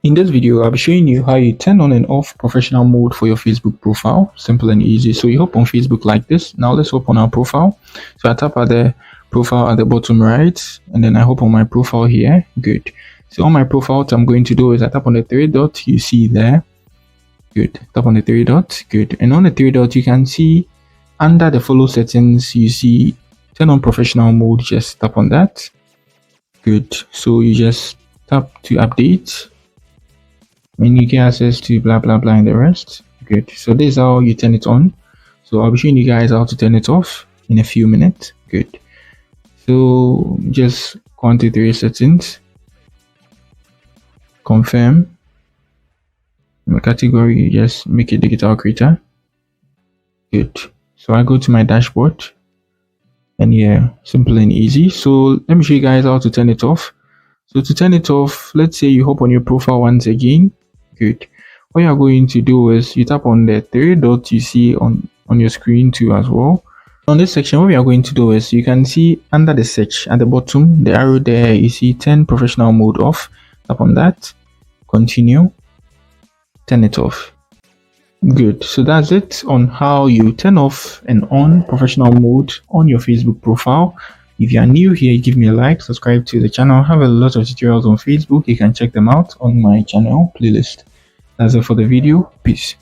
In this video, I'll be showing you how you turn on and off professional mode for your Facebook profile. Simple and easy. So you hop on Facebook like this. Now let's open our profile. So I tap at the profile at the bottom right, and then I hop on my profile here. Good. So on my profile, what I'm going to do is I tap on the three dots you see there. Good. Tap on the three dots. Good. And on the three dots, you can see under the follow settings, you see turn on professional mode. Just tap on that. Good. So you just tap to update. And you get access to blah blah blah and the rest. Good. So this is how you turn it on. So I'll be showing you guys how to turn it off in a few minutes. Good. So just go on to three settings. Confirm. In the category, you just make it digital creator. Good. So I go to my dashboard. And yeah, simple and easy. So let me show you guys how to turn it off. So to turn it off, let's say you hop on your profile once again. Good. What you are going to do is you tap on the three dots you see on your screen too as well. On this section, what we are going to do is you can see under the search at the bottom, the arrow there, you see turn professional mode off. Tap on that. Continue. Turn it off. Good. So that's it on how you turn off and on professional mode on your Facebook profile. If you are new here, give me a like, subscribe to the channel. I have a lot of tutorials on Facebook. You can check them out on my channel playlist. That's it for the video. Peace.